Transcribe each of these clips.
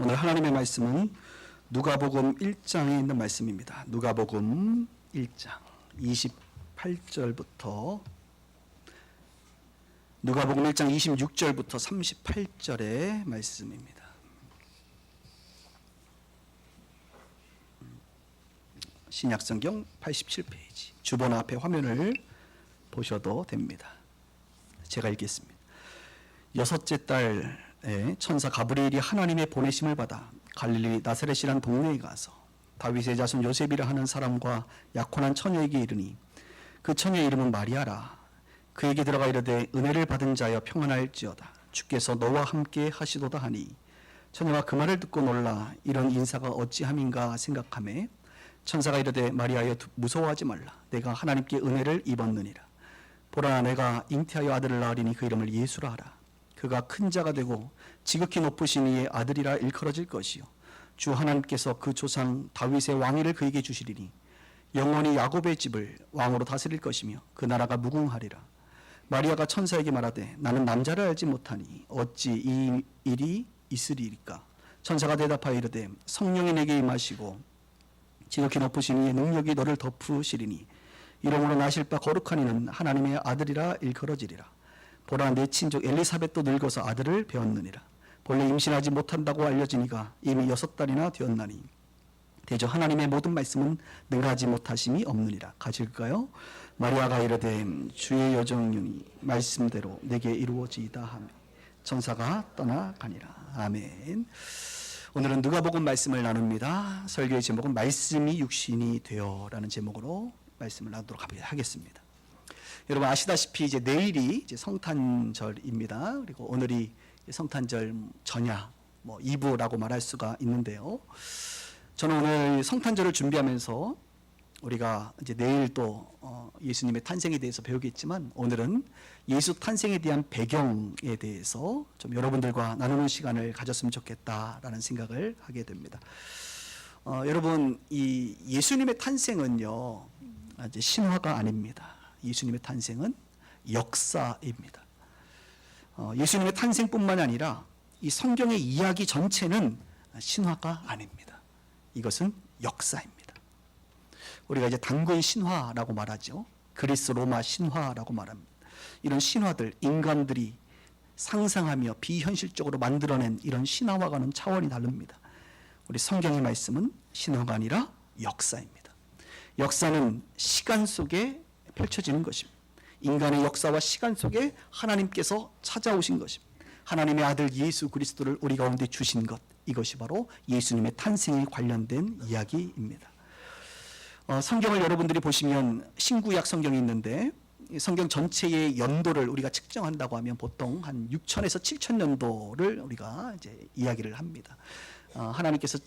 오늘 하나님의 말씀은 누가복음 1장에 있는 말씀입니다. 누가복음 1장 28절부터 누가복음 1장 26절부터 38절의 말씀입니다. 신약성경 87페이지 주본 앞에 화면을 보셔도 됩니다. 제가 읽겠습니다. 여섯째 달에 천사 가브리엘이 하나님의 보내심을 받아 갈릴리 나사렛이란 동네에 가서 다윗의 자손 요셉이라 하는 사람과 약혼한 처녀에게 이르니 그 처녀의 이름은 마리아라. 그에게 들어가 이르되 은혜를 받은 자여 평안할지어다. 주께서 너와 함께 하시도다 하니 처녀가 그 말을 듣고 놀라 이런 인사가 어찌함인가 생각하매 천사가 이르되 마리아여 무서워하지 말라. 내가 하나님께 은혜를 입었느니라. 보라 내가 잉태하여 아들을 낳으리니 그 이름을 예수라 하라. 그가 큰 자가 되고 지극히 높으신 이의 아들이라 일컬어질 것이요 주 하나님께서 그 조상 다윗의 왕위를 그에게 주시리니 영원히 야곱의 집을 왕으로 다스릴 것이며 그 나라가 무궁하리라. 마리아가 천사에게 말하되 나는 남자를 알지 못하니 어찌 이 일이 있으리이까. 천사가 대답하여 이르되 성령이 내게 임하시고 지극히 높으신 이의 능력이 너를 덮으시리니 이름으로 나실 바 거룩한 이는 하나님의 아들이라 일컬어지리라. 보라 내 친족 엘리사벳도 늙어서 아들을 배었느니라. 본래 임신하지 못한다고 알려지니가 이미 6달이나 되었나니 대저 하나님의 모든 말씀은 능하지 못하심이 없느니라. 가질까요? 마리아가 이르되 주의 여정령이 말씀대로 내게 이루어지이다 하며 천사가 떠나가니라. 아멘. 오늘은 누가복음 말씀을 나눕니다. 설교의 제목은 말씀이 육신이 되어라는 제목으로 말씀을 나누도록 하겠습니다. 여러분 아시다시피 이제 내일이 이제 성탄절입니다. 그리고 오늘이 성탄절 전야, 2부라고 말할 수가 있는데요. 저는 오늘 성탄절을 준비하면서 우리가 이제 내일 또 예수님의 탄생에 대해서 배우겠지만 오늘은 예수 탄생에 대한 배경에 대해서 좀 여러분들과 나누는 시간을 가졌으면 좋겠다라는 생각을 하게 됩니다. 여러분 이 예수님의 탄생은요 이제 신화가 아닙니다. 예수님의 탄생은 역사입니다. 예수님의 탄생뿐만 아니라 이 성경의 이야기 전체는 신화가 아닙니다. 이것은 역사입니다. 우리가 이제 단군 신화라고 말하죠. 그리스 로마 신화라고 말합니다. 이런 신화들, 인간들이 상상하며 비현실적으로 만들어낸 이런 신화와는 차원이 다릅니다. 우리 성경의 말씀은 신화가 아니라 역사입니다. 역사는 시간 속에 펼쳐지는 것입니다. 인간의 역사와 시간 속에 하나님께서 찾아오신 것입니다. 하나님의 아들 예수 그리스도를 우리 가운데 주신 것, 이것이 바로 예수님의 탄생에 관련된 이야기입니다. 성경을 여러분들이 보시면 신구약 성경이 있는데 성경 전체의 연도를 우리가 측정한다고 하면 보통 한 6천에서 7천 년도를 우리가 이제 이야기를 합니다. 하나님께서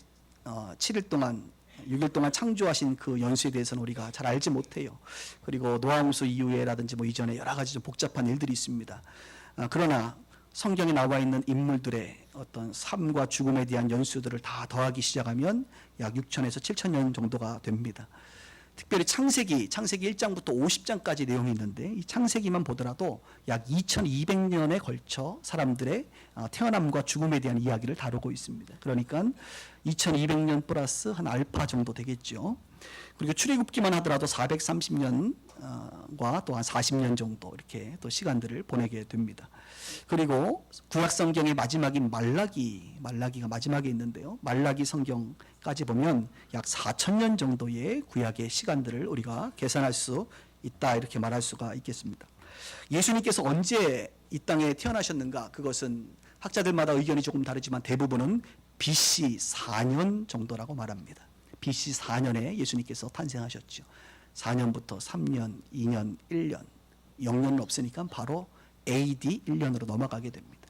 7일 동안 6일 동안 창조하신 그 연수에 대해서는 우리가 잘 알지 못해요. 그리고 노아홍수 이후에라든지 이전에 여러 가지 좀 복잡한 일들이 있습니다. 그러나 성경에 나와 있는 인물들의 어떤 삶과 죽음에 대한 연수들을 다 더하기 시작하면 약 6천에서 7천 년 정도가 됩니다. 특별히 창세기 1장부터 50장까지 내용이 있는데 이 창세기만 보더라도 약 2200년에 걸쳐 사람들의 태어남과 죽음에 대한 이야기를 다루고 있습니다. 그러니까 2200년 플러스 한 알파 정도 되겠죠. 그리고 출애굽기만 하더라도 430년과 또 한 40년 정도 이렇게 또 시간들을 보내게 됩니다. 그리고 구약 성경의 마지막인 말라기가 마지막에 있는데요. 말라기 성경까지 보면 약 4000년 정도의 구약의 시간들을 우리가 계산할 수 있다 이렇게 말할 수가 있겠습니다. 예수님께서 언제 이 땅에 태어나셨는가? 그것은 학자들마다 의견이 조금 다르지만 대부분은 BC 4년 정도라고 말합니다. BC 4년에 예수님께서 탄생하셨죠. 4년부터 3년, 2년, 1년, 0년은 없으니까 바로 AD 1년으로 넘어가게 됩니다.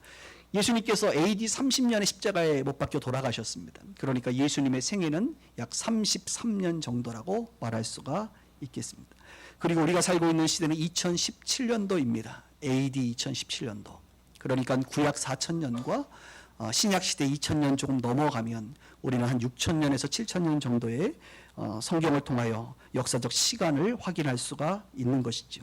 예수님께서 AD 30년에 십자가에 못 박혀 돌아가셨습니다. 그러니까 예수님의 생애는 약 33년 정도라고 말할 수가 있겠습니다. 그리고 우리가 살고 있는 시대는 2017년도입니다. AD 2017년도. 그러니까 구약 4000년과 신약 시대 2000년 조금 넘어가면 우리는 한 6000년에서 7000년 정도의 성경을 통하여 역사적 시간을 확인할 수가 있는 것이죠.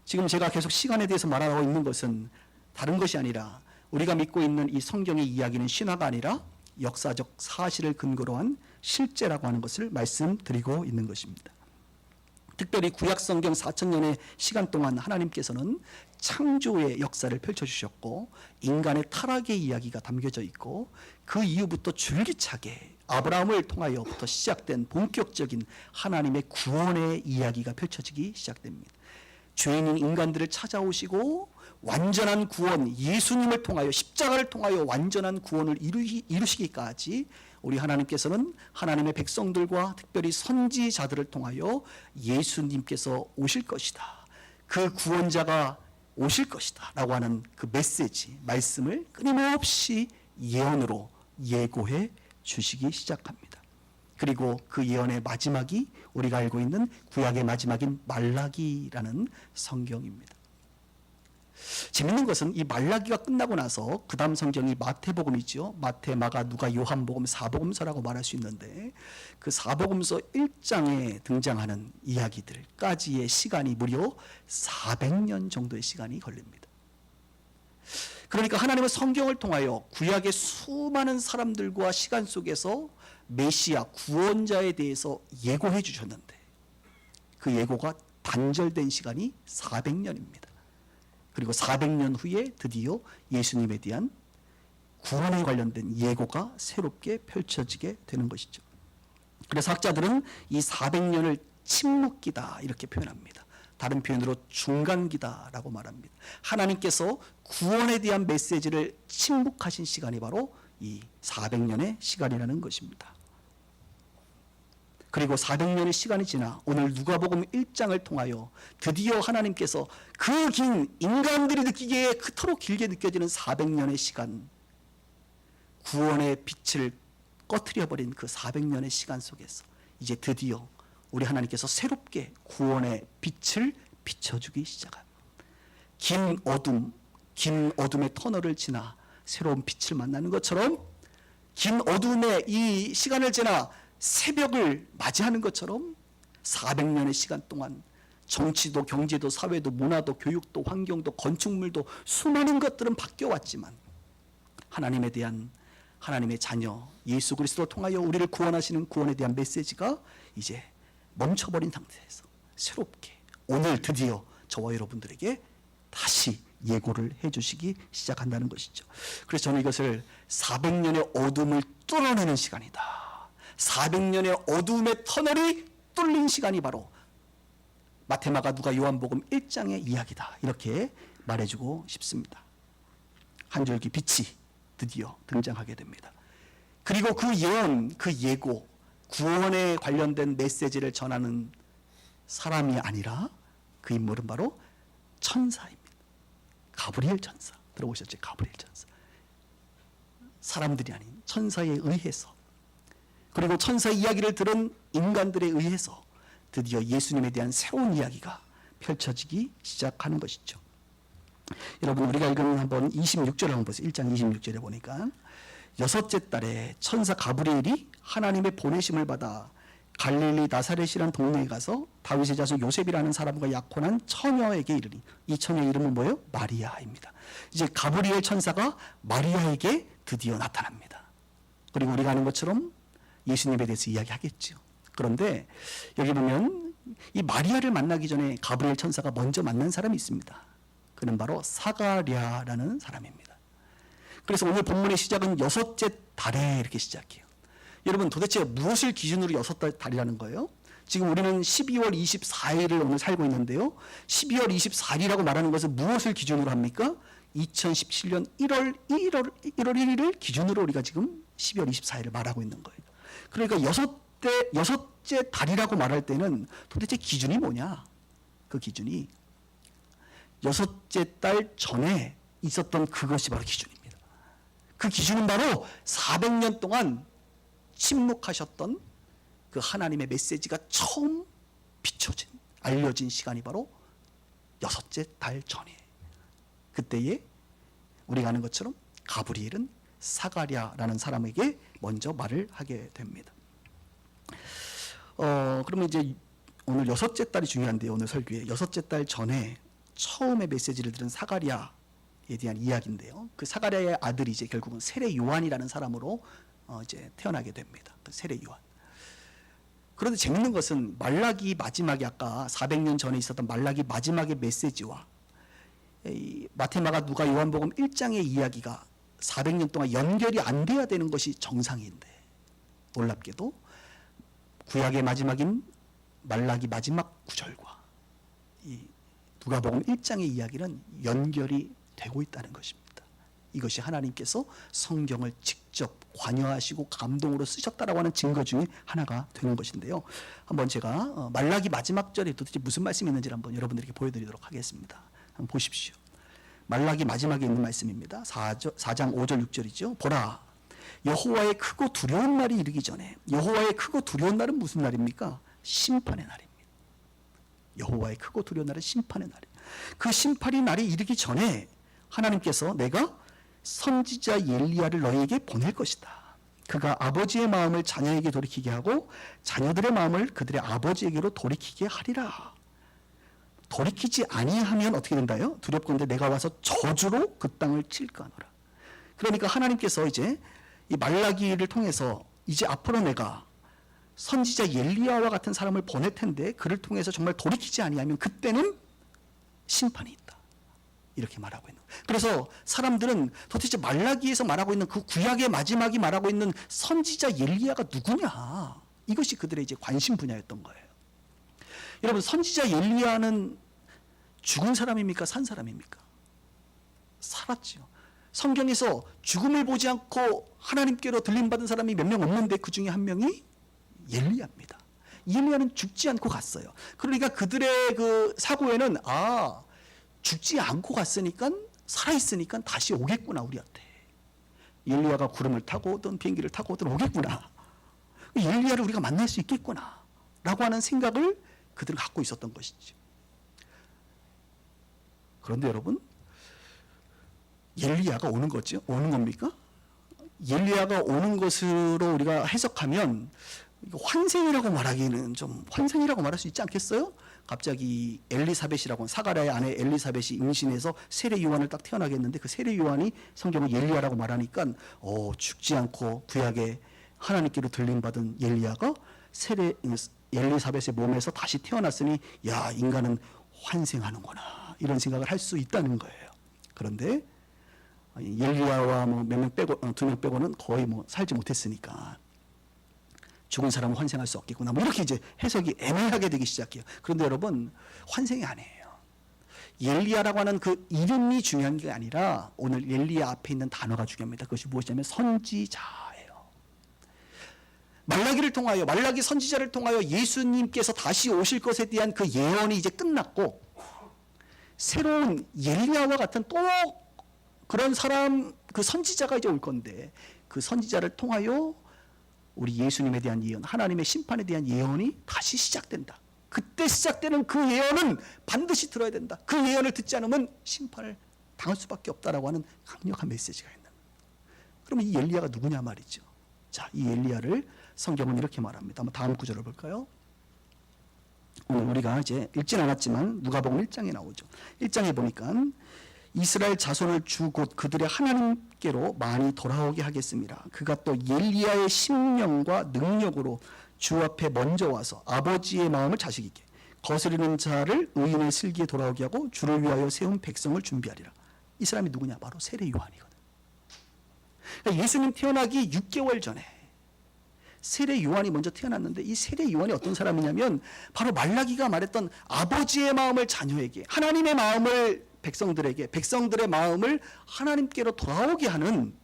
지금 제가 계속 시간에 대해서 말하고 있는 것은 다른 것이 아니라 우리가 믿고 있는 이 성경의 이야기는 신화가 아니라 역사적 사실을 근거로 한 실제라고 하는 것을 말씀드리고 있는 것입니다. 특별히 구약성경 4,000년의 시간 동안 하나님께서는 창조의 역사를 펼쳐주셨고 인간의 타락의 이야기가 담겨져 있고 그 이후부터 줄기차게 아브라함을 통하여부터 시작된 본격적인 하나님의 구원의 이야기가 펼쳐지기 시작됩니다. 죄인인 인간들을 찾아오시고 완전한 구원, 예수님을 통하여 십자가를 통하여 완전한 구원을 이루시기까지 우리 하나님께서는 하나님의 백성들과 특별히 선지자들을 통하여 예수님께서 오실 것이다, 그 구원자가 오실 것이다 라고 하는 그 메시지, 말씀을 끊임없이 예언으로 예고해 주시기 시작합니다. 그리고 그 예언의 마지막이 우리가 알고 있는 구약의 마지막인 말라기라는 성경입니다. 재밌는 것은 이 말라기가 끝나고 나서 그 다음 성경이 마태복음이죠. 마태, 마가, 누가, 요한복음, 사복음서라고 말할 수 있는데 그 사복음서 1장에 등장하는 이야기들까지의 시간이 무려 400년 정도의 시간이 걸립니다. 그러니까 하나님은 성경을 통하여 구약의 수많은 사람들과 시간 속에서 메시아, 구원자에 대해서 예고해 주셨는데 그 예고가 단절된 시간이 400년입니다. 그리고 400년 후에 드디어 예수님에 대한 구원에 관련된 예고가 새롭게 펼쳐지게 되는 것이죠. 그래서 학자들은 이 400년을 침묵기다 이렇게 표현합니다. 다른 표현으로 중간기다라고 말합니다. 하나님께서 구원에 대한 메시지를 침묵하신 시간이 바로 이 400년의 시간이라는 것입니다. 그리고 400년의 시간이 지나 오늘 누가복음 1장을 통하여 드디어 하나님께서 그 긴 인간들이 느끼기에 그토록 길게 느껴지는 400년의 시간, 구원의 빛을 꺼트려버린 그 400년의 시간 속에서 이제 드디어 우리 하나님께서 새롭게 구원의 빛을 비춰주기 시작합니다. 긴 어둠의 터널을 지나 새로운 빛을 만나는 것처럼 긴 어둠의 이 시간을 지나 새벽을 맞이하는 것처럼 400년의 시간 동안 정치도 경제도 사회도 문화도 교육도 환경도 건축물도 수많은 것들은 바뀌어왔지만 하나님에 대한 하나님의 자녀 예수 그리스도를 통하여 우리를 구원하시는 구원에 대한 메시지가 이제 멈춰버린 상태에서 새롭게 오늘 드디어 저와 여러분들에게 다시 예고를 해주시기 시작한다는 것이죠. 그래서 저는 이것을 400년의 어둠을 뚫어내는 시간이다, 400년의 어둠의 터널이 뚫린 시간이 바로 마태, 마가, 누가, 요한복음 1장의 이야기다 이렇게 말해주고 싶습니다. 한 줄기 빛이 드디어 등장하게 됩니다. 그리고 그 예언, 그 예고, 구원에 관련된 메시지를 전하는 사람이 아니라 그 인물은 바로 천사입니다. 가브리엘 천사. 들어보셨죠? 가브리엘 천사. 사람들이 아닌 천사에 의해서, 그리고 천사 이야기를 들은 인간들에 의해서 드디어 예수님에 대한 새로운 이야기가 펼쳐지기 시작하는 것이죠. 여러분, 우리가 읽은 한번 26절을 한번 보세요. 1장 26절에 보니까 여섯째 달에 천사 가브리엘이 하나님의 보내심을 받아 갈릴리 나사렛이라는 동네에 가서 다윗의 자손 요셉이라는 사람과 약혼한 처녀에게 이르니, 이 처녀의 이름은 뭐예요? 마리아입니다. 이제 가브리엘 천사가 마리아에게 드디어 나타납니다. 그리고 우리가 아는 것처럼 예수님에 대해서 이야기하겠죠. 그런데 여기 보면 이 마리아를 만나기 전에 가브리엘 천사가 먼저 만난 사람이 있습니다. 그는 바로 사가랴라는 사람입니다. 그래서 오늘 본문의 시작은 여섯째 달에 이렇게 시작해요. 여러분, 도대체 무엇을 기준으로 여섯 달이라는 거예요? 지금 우리는 12월 24일을 오늘 살고 있는데요. 12월 24일이라고 말하는 것은 무엇을 기준으로 합니까? 2017년 1월 1일을 기준으로 우리가 지금 12월 24일을 말하고 있는 거예요. 그러니까 여섯째 달이라고 말할 때는 도대체 기준이 뭐냐? 그 기준이 여섯째 달 전에 있었던 그것이 바로 기준입니다. 그 기준은 바로 400년 동안 침묵하셨던 그 하나님의 메시지가 처음 비춰진, 알려진 시간이 바로 여섯째 달 전이에요. 그때에 우리가 아는 것처럼 가브리엘은 사가랴라는 사람에게 먼저 말을 하게 됩니다. 그러면 이제 오늘 여섯째 달이 중요한데요. 오늘 설교에 여섯째 달 전에 처음에 메시지를 들은 사가랴에 대한 이야기인데요. 그 사가랴의 아들이 이제 결국은 세례 요한이라는 사람으로 이제 태어나게 됩니다. 그 세례 요한. 그런데 재밌는 것은 말라기 마지막에 아까 400년 전에 있었던 말라기 마지막의 메시지와 이 마테마가 누가 요한복음 1장의 이야기가 400년 동안 연결이 안 돼야 되는 것이 정상인데 놀랍게도 구약의 마지막인 말라기 마지막 구절과 이 누가복음 1장의 이야기는 연결이 되고 있다는 것입니다. 이것이 하나님께서 성경을 직접 관여하시고 감동으로 쓰셨다라고 하는 증거 중에 하나가 되는 것인데요. 한번 제가 말라기 마지막 절에 도대체 무슨 말씀이 있는지를 한번 여러분들에게 보여드리도록 하겠습니다. 한번 보십시오. 말라기 마지막에 있는 말씀입니다. 4장 5절 6절이죠. 보라, 여호와의 크고 두려운 날이 이르기 전에, 여호와의 크고 두려운 날은 무슨 날입니까? 심판의 날입니다. 여호와의 크고 두려운 날은 심판의 날이에요. 그 심판의 날이 이르기 전에 하나님께서 내가 선지자 엘리야를 너희에게 보낼 것이다. 그가 아버지의 마음을 자녀에게 돌이키게 하고 자녀들의 마음을 그들의 아버지에게로 돌이키게 하리라. 돌이키지 아니하면 어떻게 된다요? 두렵건대 내가 와서 저주로 그 땅을 칠까 하노라. 그러니까 하나님께서 이제 이 말라기를 통해서 이제 앞으로 내가 선지자 엘리야와 같은 사람을 보낼 텐데 그를 통해서 정말 돌이키지 아니하면 그때는 심판이 있다. 이렇게 말하고 있는 거예요. 그래서 사람들은 도대체 말라기에서 말하고 있는 그 구약의 마지막이 말하고 있는 선지자 엘리야가 누구냐, 이것이 그들의 이제 관심 분야였던 거예요. 여러분, 선지자 엘리야는 죽은 사람입니까? 산 사람입니까? 살았죠. 성경에서 죽음을 보지 않고 하나님께로 들림받은 사람이 몇 명 없는데 그 중에 한 명이 엘리야입니다. 엘리야는 죽지 않고 갔어요. 그러니까 그들의 그 사고에는 죽지 않고 갔으니까, 살아있으니까 다시 오겠구나 우리한테. 엘리야가 구름을 타고 오든 비행기를 타고 오든 오겠구나. 엘리야를 우리가 만날 수 있겠구나 라고 하는 생각을 그들은 갖고 있었던 것이죠. 그런데 여러분, 엘리야가 오는 거죠? 오는 겁니까? 엘리야가 오는 것으로 우리가 해석하면 환생이라고 말하기는 좀, 환생이라고 말할 수 있지 않겠어요? 갑자기 엘리사벳이라고, 사가랴의 아내 엘리사벳이 임신해서 세례 요한을 딱 태어나게 했는데 그 세례 요한이 성경은 엘리야라고 말하니까 죽지 않고 구약에 하나님께로 들림받은 엘리야가 엘리사벳의 몸에서 다시 태어났으니 야, 인간은 환생하는구나, 이런 생각을 할 수 있다는 거예요. 그런데 엘리야와 뭐 몇 명 빼고, 2명 빼고는 거의 뭐 살지 못했으니까 죽은 사람은 환생할 수 없겠구나, 뭐 이렇게 이제 해석이 애매하게 되기 시작해요. 그런데 여러분, 환생이 아니에요. 엘리야라고 하는 그 이름이 중요한 게 아니라 오늘 엘리야 앞에 있는 단어가 중요합니다. 그것이 무엇이냐면 선지자예요. 말라기를 통하여, 말라기 선지자를 통하여 예수님께서 다시 오실 것에 대한 그 예언이 이제 끝났고, 새로운 엘리야와 같은 또 그런 사람, 그 선지자가 이제 올 건데, 그 선지자를 통하여 우리 예수님에 대한 예언, 하나님의 심판에 대한 예언이 다시 시작된다. 그때 시작되는 그 예언은 반드시 들어야 된다. 그 예언을 듣지 않으면 심판을 당할 수밖에 없다라고 하는 강력한 메시지가 있는. 그러면 이 엘리야가 누구냐 말이죠. 자, 이 엘리야를 성경은 이렇게 말합니다. 한번 다음 구절을 볼까요? 오늘 우리가 이제 읽진 않았지만 누가복음 1장에 나오죠. 1장에 보니까 이스라엘 자손을 주 곧 그들의 하나님께로 많이 돌아오게 하겠습니다. 그가 또 엘리야의 심령과 능력으로 주 앞에 먼저 와서 아버지의 마음을 자식에게, 거스르는 자를 의인의 슬기에 돌아오게 하고 주를 위하여 세운 백성을 준비하리라. 이 사람이 누구냐? 바로 세례 요한이거든. 그러니까 예수님 태어나기 6개월 전에 세례 요한이 먼저 태어났는데, 이 세례 요한이 어떤 사람이냐면 바로 말라기가 말했던 아버지의 마음을 자녀에게, 하나님의 마음을 백성들에게, 백성들의 마음을 하나님께로 돌아오게 하는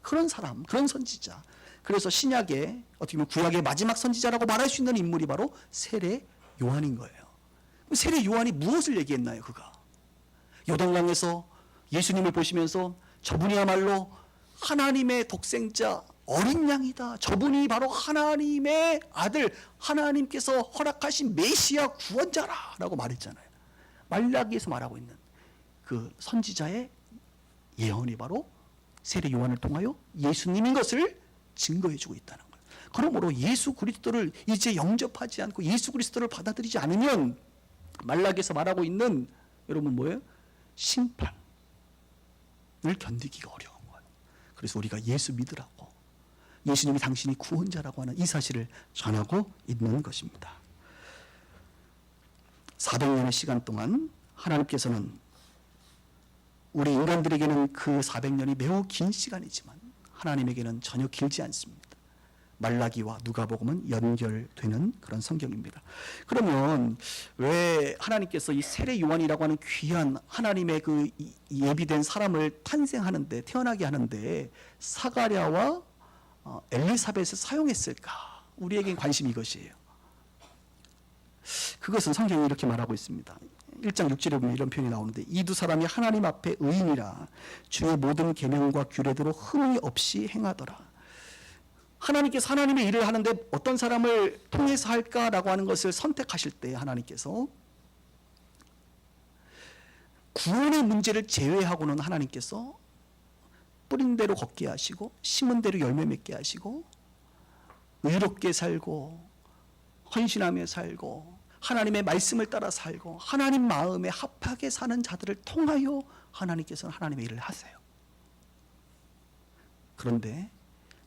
그런 사람, 그런 선지자. 그래서 신약의, 어떻게 보면 구약의 마지막 선지자라고 말할 수 있는 인물이 바로 세례 요한인 거예요. 세례 요한이 무엇을 얘기했나요? 그가 요단강에서 예수님을 보시면서 저분이야말로 하나님의 독생자 어린 양이다, 저분이 바로 하나님의 아들, 하나님께서 허락하신 메시아 구원자라 라고 말했잖아요. 말라기에서 말하고 있는 그 선지자의 예언이 바로 세례 요한을 통하여 예수님인 것을 증거해주고 있다는 거예요. 그러므로 예수 그리스도를 이제 영접하지 않고 예수 그리스도를 받아들이지 않으면 말라기에서 말하고 있는, 여러분 뭐예요? 심판을 견디기가 어려운 거예요. 그래서 우리가 예수 믿으라고, 예수님이 당신이 구원자라고 하는 이 사실을 전하고 있는 것입니다. 400년의 시간 동안 하나님께서는 우리 인간들에게는 그 400년이 매우 긴 시간이지만 하나님에게는 전혀 길지 않습니다. 말라기와 누가복음은 연결되는 그런 성경입니다. 그러면 왜 하나님께서 이 세례 요한이라고 하는 귀한 하나님의 그 예비된 사람을 탄생하는데, 태어나게 하는데 사가랴와 엘리사벳을 사용했을까? 우리에겐 관심이 이것이에요. 그것은 성경이 이렇게 말하고 있습니다. 1장 6절에 보면 이런 표현이 나오는데, 이 두 사람이 하나님 앞에 의인이라 주의 모든 계명과 규례대로 흠이 없이 행하더라. 하나님께서 하나님의 일을 하는데 어떤 사람을 통해서 할까라고 하는 것을 선택하실 때 하나님께서 구원의 문제를 제외하고는 하나님께서 뿌린 대로 걷게 하시고 심은 대로 열매 맺게 하시고 의롭게 살고 헌신하며 살고 하나님의 말씀을 따라 살고 하나님 마음에 합하게 사는 자들을 통하여 하나님께서는 하나님의 일을 하세요. 그런데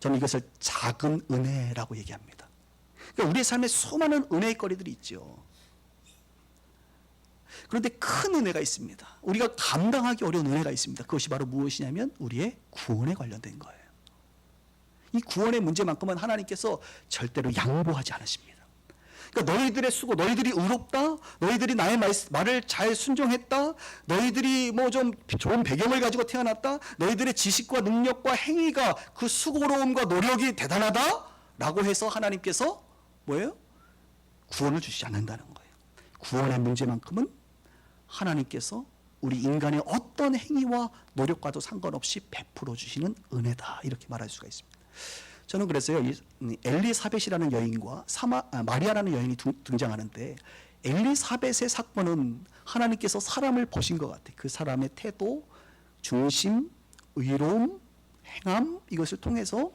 저는 이것을 작은 은혜라고 얘기합니다. 그러니까 우리의 삶에 수많은 은혜의 거리들이 있죠. 그런데 큰 은혜가 있습니다. 우리가 감당하기 어려운 은혜가 있습니다. 그것이 바로 무엇이냐면 우리의 구원에 관련된 거예요. 이 구원의 문제만큼은 하나님께서 절대로 양보하지 않으십니다. 그러니까 너희들의 수고, 너희들이 의롭다, 너희들이 나의 말을 잘 순종했다, 너희들이 뭐 좀 좋은 배경을 가지고 태어났다, 너희들의 지식과 능력과 행위가 그 수고로움과 노력이 대단하다 라고 해서 하나님께서 뭐예요? 구원을 주시지 않는다는 거예요. 구원의 문제만큼은 하나님께서 우리 인간의 어떤 행위와 노력과도 상관없이 베풀어 주시는 은혜다, 이렇게 말할 수가 있습니다. 저는 그래서요, 엘리사벳이라는 여인과 마리아라는 여인이 등장하는데, 엘리사벳의 사건은 하나님께서 사람을 보신 것 같아요. 그 사람의 태도, 중심, 의로움, 행함, 이것을 통해서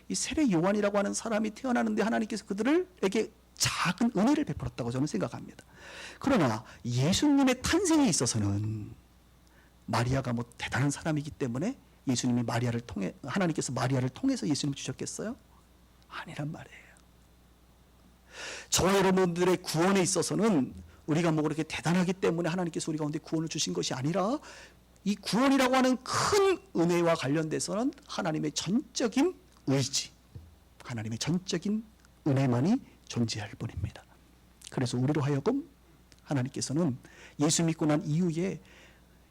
이 세례 요한이라고 하는 사람이 태어나는데 하나님께서 그들에게 작은 은혜를 베풀었다고 저는 생각합니다. 그러나 예수님의 탄생에 있어서는 마리아가 뭐 대단한 사람이기 때문에 예수님이 마리아를 통해, 하나님께서 마리아를 통해서 예수님을 주셨겠어요? 아니란 말이에요. 저와 여러분들의 구원에 있어서는 우리가 뭐 그렇게 대단하기 때문에 하나님께서 우리 가운데 구원을 주신 것이 아니라, 이 구원이라고 하는 큰 은혜와 관련돼서는 하나님의 전적인 의지, 하나님의 전적인 은혜만이 존재할 뿐입니다. 그래서 우리로 하여금 하나님께서는 예수 믿고 난 이후에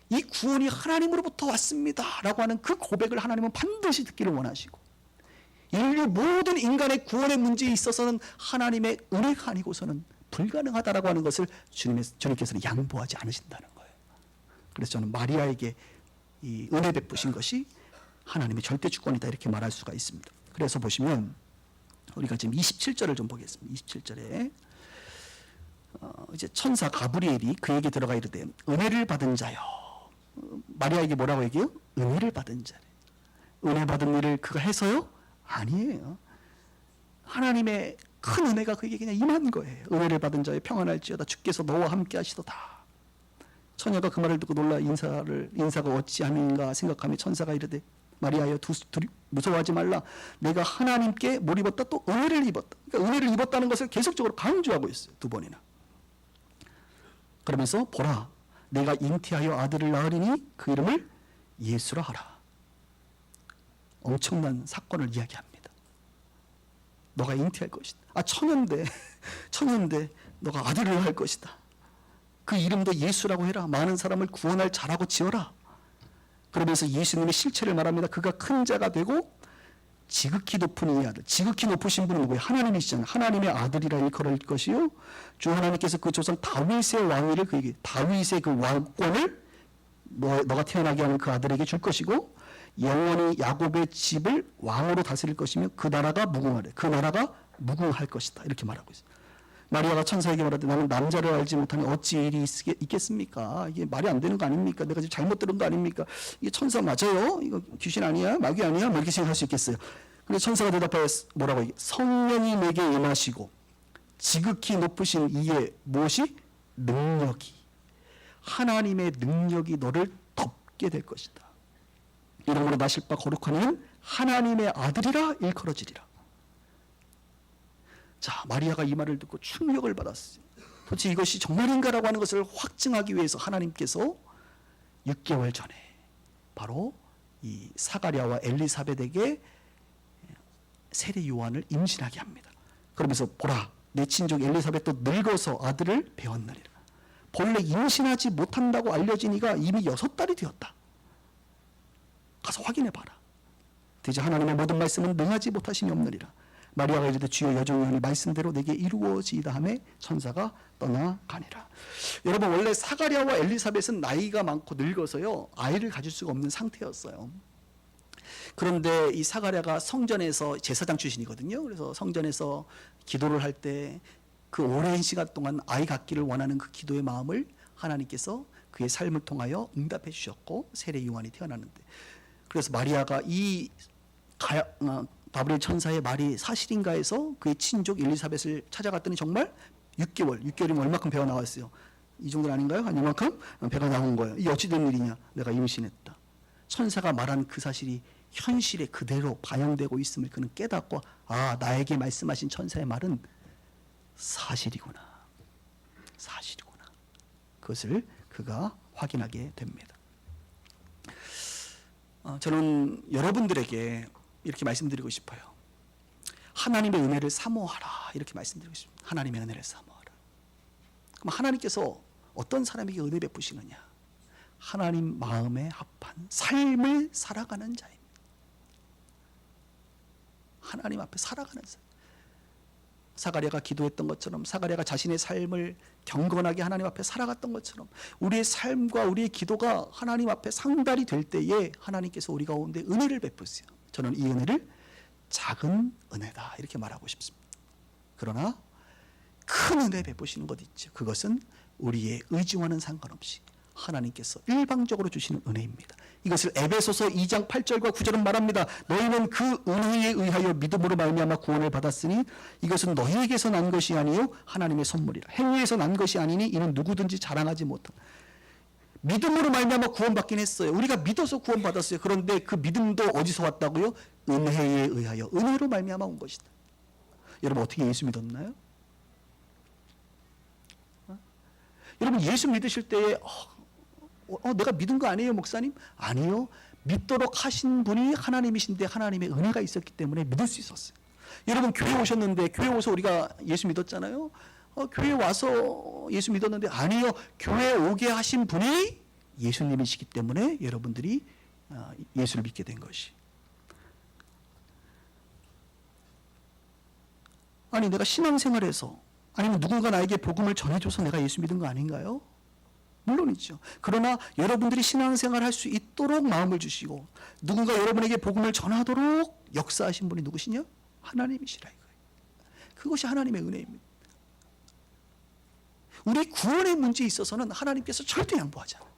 이 구원이 하나님으로부터 왔습니다 라고 하는 그 고백을 하나님은 반드시 듣기를 원하시고, 인류 모든 인간의 구원의 문제에 있어서는 하나님의 은혜가 아니고서는 불가능하다라고 하는 것을 주님께서는 양보하지 않으신다는 거예요. 그래서 저는 마리아에게 이 은혜 베푸신 것이 하나님의 절대 주권이다, 이렇게 말할 수가 있습니다. 그래서 보시면 우리가 지금 27절을 좀 보겠습니다. 27절에 이제 천사 가브리엘이 그에게 들어가 이르되 은혜를 받은 자여. 마리아에게 뭐라고 얘기해요? 은혜를 받은 자래. 은혜 받은 일을 그가 해서요? 아니에요. 하나님의 큰 은혜가 그에게 그냥 임한 거예요. 은혜를 받은 자여 평안할지어다, 주께서 너와 함께 하시도다. 처녀가 그 말을 듣고 놀라 인사가 어찌함인가 생각하며 천사가 이르되 마리아여 무서워하지 말라. 내가 하나님께 뭘 입었다? 또 은혜를 입었다. 그러니까 은혜를 입었다는 것을 계속적으로 강조하고 있어요. 두 번이나. 그러면서 보라, 내가 잉태하여 아들을 낳으리니 그 이름을 예수라 하라. 엄청난 사건을 이야기합니다. 너가 잉태할 것이다. 처녀인데 너가 아들을 낳을 것이다. 그 이름도 예수라고 해라. 많은 사람을 구원할 자라고 지어라. 그러면서 예수님의 실체를 말합니다. 그가 큰 자가 되고 지극히 높은 이 아들, 지극히 높으신 분은 누구예요? 하나님이시잖아요. 하나님의 아들이라 일컬을 것이요, 주 하나님께서 그 조상 다윗의 왕위를 그에게, 다윗의 그 왕권을 너가 태어나게 하는 그 아들에게 줄 것이고, 영원히 야곱의 집을 왕으로 다스릴 것이며 그 나라가 무궁하래. 그 나라가 무궁할 것이다, 이렇게 말하고 있어요. 마리아가 천사에게 말하되 나는 남자를 알지 못하니 어찌 일이 있겠습니까? 이게 말이 안 되는 거 아닙니까? 내가 지금 잘못 들은 거 아닙니까? 이게 천사 맞아요? 이거 귀신 아니야? 마귀 아니야? 뭐 이렇게 생각할 수 있겠어요. 그래서 천사가 대답하여 뭐라고 얘기해? 성령이 내게 임하시고 지극히 높으신 이의 무엇이? 능력이, 하나님의 능력이 너를 덮게 될 것이다. 이러므로 나실 바 거룩한 이는 하나님의 아들이라 일컬어지리라. 자, 마리아가 이 말을 듣고 충격을 받았어요. 도대체 이것이 정말인가라고 하는 것을 확증하기 위해서 하나님께서 6개월 전에 바로 이 사가랴와 엘리사벳에게 세례 요한을 임신하게 합니다. 그러면서 보라, 내 친족 엘리사벳도 늙어서 아들을 배웠느니라. 본래 임신하지 못한다고 알려진 이가 이미 6달이 되었다. 가서 확인해 봐라. 대저 하나님의 모든 말씀은 능하지 못하심이 없느니라. 마리아가 이르되 주여 여종의 말씀대로 내게 이루어지이다 하매 천사가 떠나가니라. 여러분, 원래 사가랴와 엘리사벳은 나이가 많고 늙어서요 아이를 가질 수가 없는 상태였어요. 그런데 이 사가랴가 성전에서 제사장 출신이거든요. 그래서 성전에서 기도를 할 때 그 오랜 시간 동안 아이 갖기를 원하는 그 기도의 마음을 하나님께서 그의 삶을 통하여 응답해 주셨고 세례 요한이 태어났는데, 그래서 마리아가 이 가브리엘 천사의 말이 사실인가 해서 그의 친족 엘리사벳을 찾아갔더니 정말 6개월이면 얼마큼 배가 나왔어요? 이 정도는 아닌가요? 한 이만큼 배가 나온 거예요. 이게 어찌된 일이냐? 내가 임신했다. 천사가 말한 그 사실이 현실에 그대로 반영되고 있음을 그는 깨닫고, 아, 나에게 말씀하신 천사의 말은 사실이구나. 사실이구나. 그것을 그가 확인하게 됩니다. 저는 여러분들에게 이렇게 말씀드리고 싶어요. 하나님의 은혜를 사모하라, 이렇게 말씀드리고 싶습니다. 하나님의 은혜를 사모하라. 그럼 하나님께서 어떤 사람에게 은혜 베푸시느냐? 하나님 마음에 합한 삶을 살아가는 자입니다. 하나님 앞에 살아가는 사람. 사가랴가 기도했던 것처럼, 사가랴가 자신의 삶을 경건하게 하나님 앞에 살아갔던 것처럼, 우리의 삶과 우리의 기도가 하나님 앞에 상달이 될 때에 하나님께서 우리 가운데 은혜를 베푸세요. 저는 이 은혜를 작은 은혜다, 이렇게 말하고 싶습니다. 그러나 큰 은혜 베푸시는 것 있죠. 그것은 우리의 의지와는 상관없이 하나님께서 일방적으로 주시는 은혜입니다. 이것을 에베소서 2장 8절과 9절은 말합니다. 너희는 그 은혜에 의하여 믿음으로 말미암아 구원을 받았으니 이것은 너희에게서 난 것이 아니요 하나님의 선물이라. 행위에서 난 것이 아니니 이는 누구든지 자랑하지 못한. 믿음으로 말미암아 구원받긴 했어요. 우리가 믿어서 구원받았어요. 그런데 그 믿음도 어디서 왔다고요? 은혜에 의하여, 은혜로 말미암아 온 것이다. 여러분, 어떻게 예수 믿었나요? 여러분, 예수 믿으실 때에 내가 믿은 거 아니에요, 목사님? 아니요. 믿도록 하신 분이 하나님이신데 하나님의 은혜가 있었기 때문에 믿을 수 있었어요. 여러분, 교회 오셨는데, 교회 오서 우리가 예수 믿었잖아요. 교회 와서 예수 믿었는데, 아니요. 교회 오게 하신 분이 예수님이시기 때문에 여러분들이 예수를 믿게 된 것이. 아니, 내가 신앙생활에서, 아니면 누군가 나에게 복음을 전해줘서 내가 예수 믿은 거 아닌가요? 물론이죠. 그러나 여러분들이 신앙생활 할 수 있도록 마음을 주시고 누군가 여러분에게 복음을 전하도록 역사하신 분이 누구시냐? 하나님이시라 이거예요. 그것이 하나님의 은혜입니다. 우리 구원의 문제에 있어서는 하나님께서 절대 양보하지 않아요.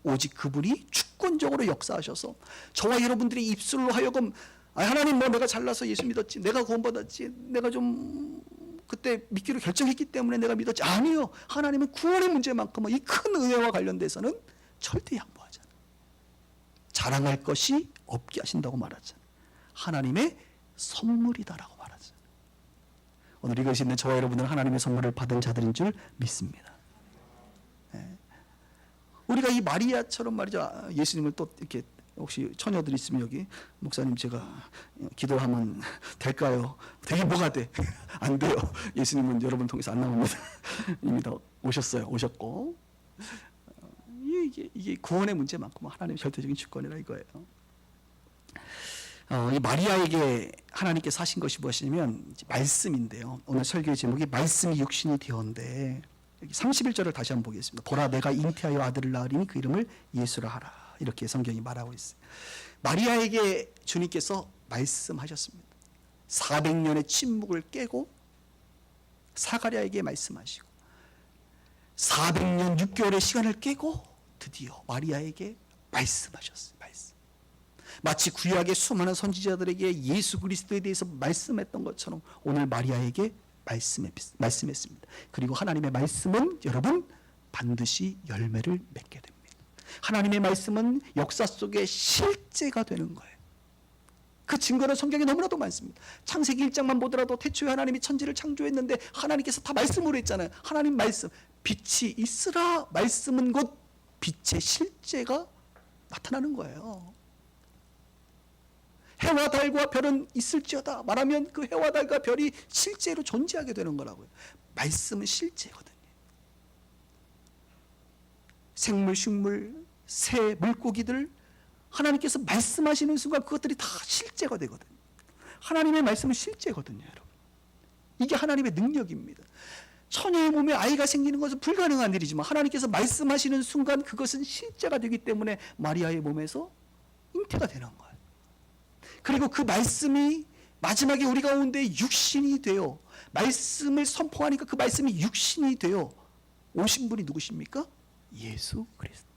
오직 그분이 주권적으로 역사하셔서 저와 여러분들의 입술로 하여금 하나님, 뭐 내가 잘나서 예수 믿었지, 내가 구원받았지, 내가 좀 그때 믿기로 결정했기 때문에 내가 믿었지. 아니요. 하나님은 구원의 문제만큼은 이 큰 은혜와 관련돼서는 절대 양보하지 않아요. 자랑할 것이 없게 하신다고 말하잖아요. 하나님의 선물이다라고 말하잖아요. 오늘 이것이 있는 저와 여러분은 하나님의 선물을 받은 자들인 줄 믿습니다. 네. 우리가 이 마리아처럼 말이죠. 예수님을 또 이렇게, 혹시 처녀들 있으면 여기, 목사님 제가 기도하면 될까요? 되게 뭐가 돼? 안 돼요. 예수님은 여러분 통해서 안 나옵니다. 이미 다 오셨고. 이게 구원의 문제만큼 하나님의 절대적인 주권이라 이거예요. 이 마리아에게 하나님께서 하신 것이 무엇이냐면 말씀인데요. 오늘 설교의 제목이 말씀이 육신이 되었는데, 여기 31절을 다시 한번 보겠습니다. 보라, 내가 잉태하여 아들을 낳으리니 그 이름을 예수라 하라. 이렇게 성경이 말하고 있어요. 마리아에게 주님께서 말씀하셨습니다. 400년의 침묵을 깨고 사가랴에게 말씀하시고 400년 6개월의 시간을 깨고 드디어 마리아에게 말씀하셨어요. 말씀. 마치 구약의 수많은 선지자들에게 예수 그리스도에 대해서 말씀했던 것처럼 오늘 마리아에게 말씀했습니다. 그리고 하나님의 말씀은 여러분 반드시 열매를 맺게 됩니다. 하나님의 말씀은 역사 속에 실제가 되는 거예요. 그 증거는 성경에 너무나도 많습니다. 창세기 1장만 보더라도 태초에 하나님이 천지를 창조했는데 하나님께서 다 말씀으로 했잖아요. 하나님 말씀, 빛이 있으라. 말씀은 곧 빛의 실제가 나타나는 거예요. 해와 달과 별은 있을지어다 말하면 그 해와 달과 별이 실제로 존재하게 되는 거라고요. 말씀은 실제거든요. 생물, 식물, 새, 물고기들 하나님께서 말씀하시는 순간 그것들이 다 실제가 되거든요. 하나님의 말씀은 실제거든요, 여러분. 이게 하나님의 능력입니다. 처녀의 몸에 아이가 생기는 것은 불가능한 일이지만 하나님께서 말씀하시는 순간 그것은 실제가 되기 때문에 마리아의 몸에서 잉태가 되는 거예요. 그리고 그 말씀이 마지막에 우리 가운데 육신이 되어 말씀을 선포하니까 그 말씀이 육신이 되어 오신 분이 누구십니까? 예수 그리스도.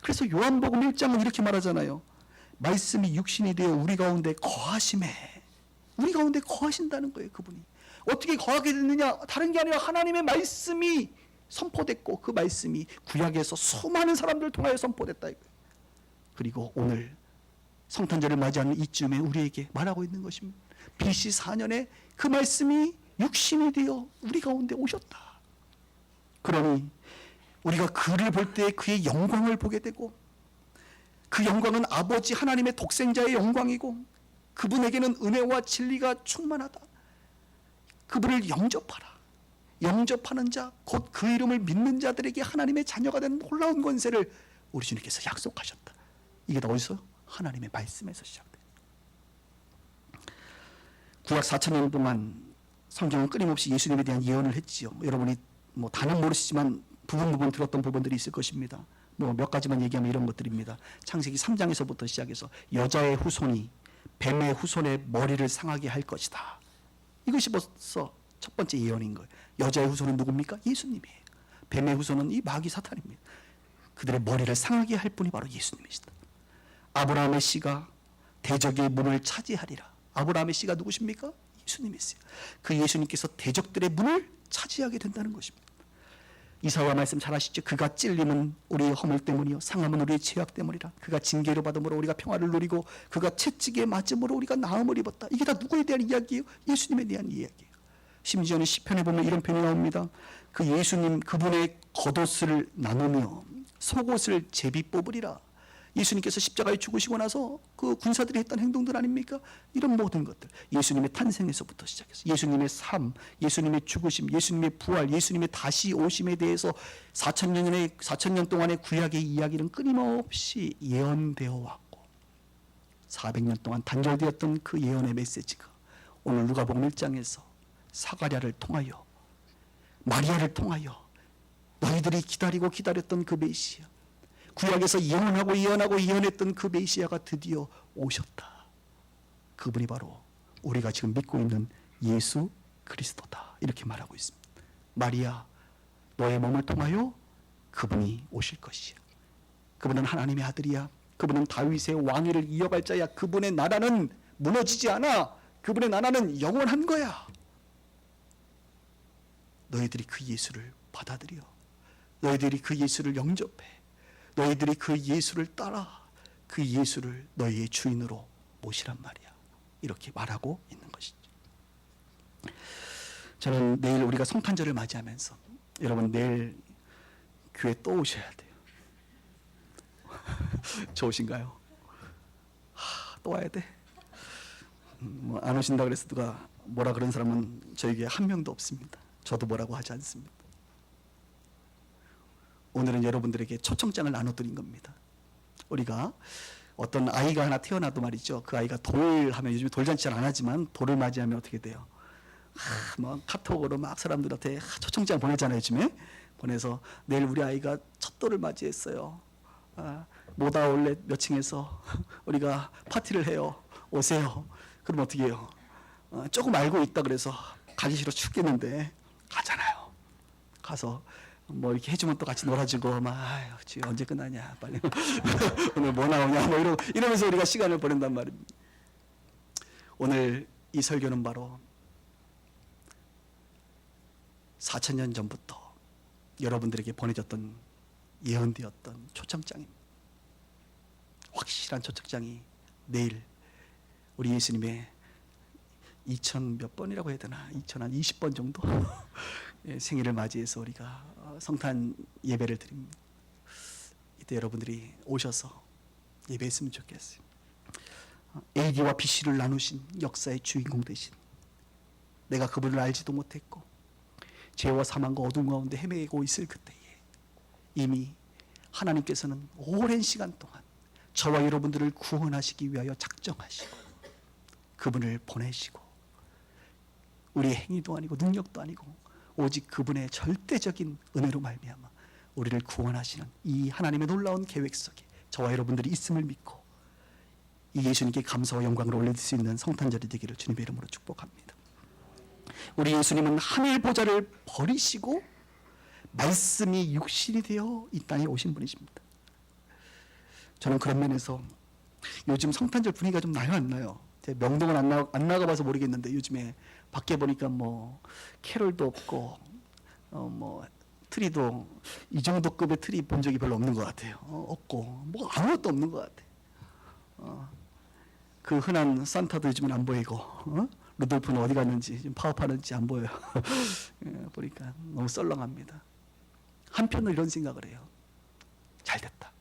그래서 요한복음 1장은 이렇게 말하잖아요. 말씀이 육신이 되어 우리 가운데 거하심에, 우리 가운데 거하신다는 거예요. 그분이 어떻게 거하게 됐느냐, 다른 게 아니라 하나님의 말씀이 선포됐고 그 말씀이 구약에서 수많은 사람들을 통하여 선포됐다 이거예요. 그리고 오늘 성탄절을 맞이하는 이쯤에 우리에게 말하고 있는 것입니다. BC 4년에 그 말씀이 육신이 되어 우리 가운데 오셨다. 그러니 우리가 그를 볼 때 그의 영광을 보게 되고, 그 영광은 아버지 하나님의 독생자의 영광이고 그분에게는 은혜와 진리가 충만하다. 그분을 영접하라. 영접하는 자, 곧 그 이름을 믿는 자들에게 하나님의 자녀가 되는 놀라운 권세를 우리 주님께서 약속하셨다. 이게 다 어디서? 하나님의 말씀에서 시작돼요. 구약 4,000년 동안 성경은 끊임없이 예수님에 대한 예언을 했지요. 여러분이 다는 모르시지만 부분 들었던 부분들이 있을 것입니다. 몇 가지만 얘기하면 이런 것들입니다. 창세기 3장에서부터 시작해서 여자의 후손이 뱀의 후손의 머리를 상하게 할 것이다. 이것이 벌써 첫 번째 예언인 거예요. 여자의 후손은 누굽니까? 예수님이에요. 뱀의 후손은 이 마귀 사탄입니다. 그들의 머리를 상하게 할 분이 바로 예수님이시다. 아브라함의 씨가 대적의 문을 차지하리라. 아브라함의 씨가 누구십니까? 예수님이세요. 그 예수님께서 대적들의 문을 차지하게 된다는 것입니다. 이사야 말씀 잘 아시죠? 그가 찔림은 우리의 허물 때문이요 상함은 우리의 죄악 때문이라. 그가 징계를 받음으로 우리가 평화를 누리고 그가 채찍에 맞음으로 우리가 나음을 입었다. 이게 다 누구에 대한 이야기예요? 예수님에 대한 이야기예요. 심지어는 시편에 보면 이런 표현이 나옵니다. 그 예수님 그분의 겉옷을 나누며 속옷을 제비 뽑으리라. 예수님께서 십자가에 죽으시고 나서 그 군사들이 했던 행동들 아닙니까? 이런 모든 것들, 예수님의 탄생에서부터 시작해서 예수님의 삶, 예수님의 죽으심, 예수님의 부활, 예수님의 다시 오심에 대해서 4,000년 동안의 구약의 이야기는 끊임없이 예언되어 왔고 400년 동안 단절되었던 그 예언의 메시지가 오늘 누가복음 1장에서 사가랴를 통하여, 마리아를 통하여 너희들이 기다리고 기다렸던 그 메시아, 구약에서 예언했던 그 메시아가 드디어 오셨다. 그분이 바로 우리가 지금 믿고 있는 예수 그리스도다. 이렇게 말하고 있습니다. 마리아, 너의 몸을 통하여 그분이 오실 것이야. 그분은 하나님의 아들이야. 그분은 다윗의 왕위를 이어갈 자야. 그분의 나라는 무너지지 않아. 그분의 나라는 영원한 거야. 너희들이 그 예수를 받아들여. 너희들이 그 예수를 영접해. 너희들이 그 예수를 따라 그 예수를 너희의 주인으로 모시란 말이야. 이렇게 말하고 있는 것이죠. 저는 내일 우리가 성탄절을 맞이하면서 여러분 내일 교회 또 오셔야 돼요. 좋으신가요? 또 와야 돼? 안 오신다 그래서 누가 뭐라 그런 사람은 저에게 한 명도 없습니다. 저도 뭐라고 하지 않습니다. 오늘은 여러분들에게 초청장을 나눠드린 겁니다. 우리가 어떤 아이가 하나 태어나도 말이죠. 그 아이가 돌 하면, 요즘에 돌잔치를 안 하지만 돌을 맞이하면 어떻게 돼요? 카톡으로 막 사람들한테 초청장 보내잖아요. 요즘에 보내서 내일 우리 아이가 첫 돌을 맞이했어요. 모다 올렛 몇 층에서 우리가 파티를 해요. 오세요. 그럼 어떻게 해요? 조금 알고 있다 그래서 가기 싫어 죽겠는데 가잖아요. 가서 이렇게 해주면 또 같이 놀아주고 지금 언제 끝나냐 빨리 오늘 뭐 나오냐 이러면서 우리가 시간을 보낸단 말입니다. 오늘 이 설교는 바로 4,000년 전부터 여러분들에게 보내졌던 예언되었던 초청장입니다. 확실한 초청장이 내일 우리 예수님의 2000 몇 번이라고 해야 되나? 2020번 정도 예, 생일을 맞이해서 우리가 성탄 예배를 드립니다. 이때 여러분들이 오셔서 예배했으면 좋겠어요. AD와 BC를 나누신 역사의 주인공 되신, 내가 그분을 알지도 못했고 죄와 사망과 어둠 가운데 헤매고 있을 그때에 이미 하나님께서는 오랜 시간 동안 저와 여러분들을 구원하시기 위하여 작정하시고 그분을 보내시고, 우리의 행위도 아니고 능력도 아니고 오직 그분의 절대적인 은혜로 말미암아 우리를 구원하시는 이 하나님의 놀라운 계획 속에 저와 여러분들이 있음을 믿고 이 예수님께 감사와 영광을 올릴 수 있는 성탄절이 되기를 주님의 이름으로 축복합니다. 우리 예수님은 하늘 보좌를 버리시고 말씀이 육신이 되어 이 땅에 오신 분이십니다. 저는 그런 면에서 요즘 성탄절 분위기가 좀 나요, 안 나요? 제가 명동은 안 나가봐서 모르겠는데 요즘에 밖에 보니까 뭐 캐롤도 없고 뭐 트리도 이 정도 급의 트리 본 적이 별로 없는 것 같아요. 없고 뭐 아무것도 없는 것 같아요. 그 흔한 산타도 요즘은 안 보이고 루돌프는 어디 갔는지 지금 파업하는지 안 보여요. 보니까 너무 썰렁합니다. 한편으로 이런 생각을 해요. 잘됐다.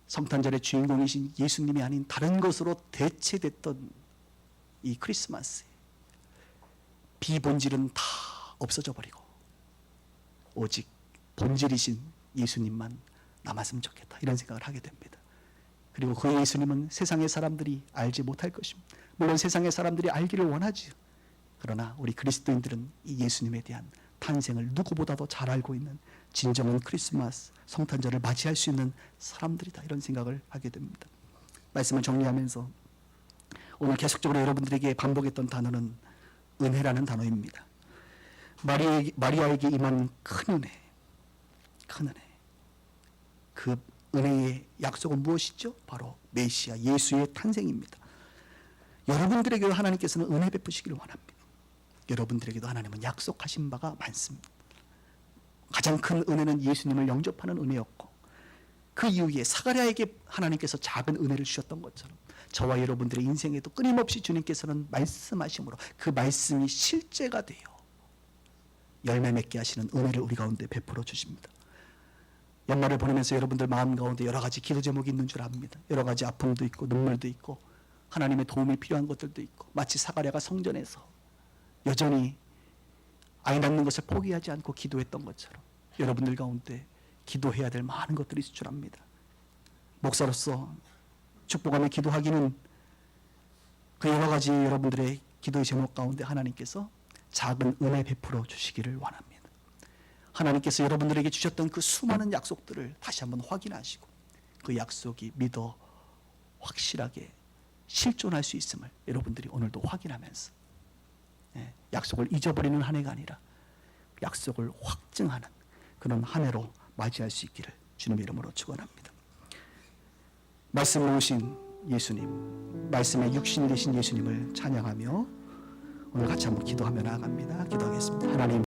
성탄절의 주인공이신 예수님이 아닌 다른 것으로 대체됐던 이 크리스마스에 비본질은 다 없어져 버리고 오직 본질이신 예수님만 남았으면 좋겠다, 이런 생각을 하게 됩니다. 그리고 그 예수님은 세상의 사람들이 알지 못할 것입니다. 물론 세상의 사람들이 알기를 원하지요. 그러나 우리 그리스도인들은 이 예수님에 대한 탄생을 누구보다도 잘 알고 있는 진정한 크리스마스 성탄절을 맞이할 수 있는 사람들이다, 이런 생각을 하게 됩니다. 말씀을 정리하면서 오늘 계속적으로 여러분들에게 반복했던 단어는 은혜라는 단어입니다. 마리아에게 임한 큰 은혜, 큰 은혜. 그 은혜의 약속은 무엇이죠? 바로 메시아 예수의 탄생입니다. 여러분들에게도 하나님께서는 은혜 베푸시기를 원합니다. 여러분들에게도 하나님은 약속하신 바가 많습니다. 가장 큰 은혜는 예수님을 영접하는 은혜였고, 그 이후에 사가랴에게 하나님께서 작은 은혜를 주셨던 것처럼 저와 여러분들의 인생에도 끊임없이 주님께서는 말씀하심으로 그 말씀이 실제가 되어 열매 맺게 하시는 은혜를 우리 가운데 베풀어 주십니다. 연말을 보내면서 여러분들 마음 가운데 여러 가지 기도 제목이 있는 줄 압니다. 여러 가지 아픔도 있고 눈물도 있고 하나님의 도움이 필요한 것들도 있고, 마치 사가랴가 성전에서 여전히 아이 낳는 것을 포기하지 않고 기도했던 것처럼 여러분들 가운데 기도해야 될 많은 것들이 있을 줄 압니다. 목사로서 축복하며 기도하기는 그 여러 가지 여러분들의 기도의 제목 가운데 하나님께서 작은 은혜 베풀어 주시기를 원합니다. 하나님께서 여러분들에게 주셨던 그 수많은 약속들을 다시 한번 확인하시고 그 약속이 믿어 확실하게 실존할 수 있음을 여러분들이 오늘도 확인하면서 약속을 잊어버리는 한 해가 아니라 약속을 확증하는 그런 한 해로 맞이할 수 있기를 주님의 이름으로 축원합니다. 말씀 모으신 예수님, 말씀의 육신 되신 예수님을 찬양하며 오늘 같이 한번 기도하며 나아갑니다. 기도하겠습니다. 하나님,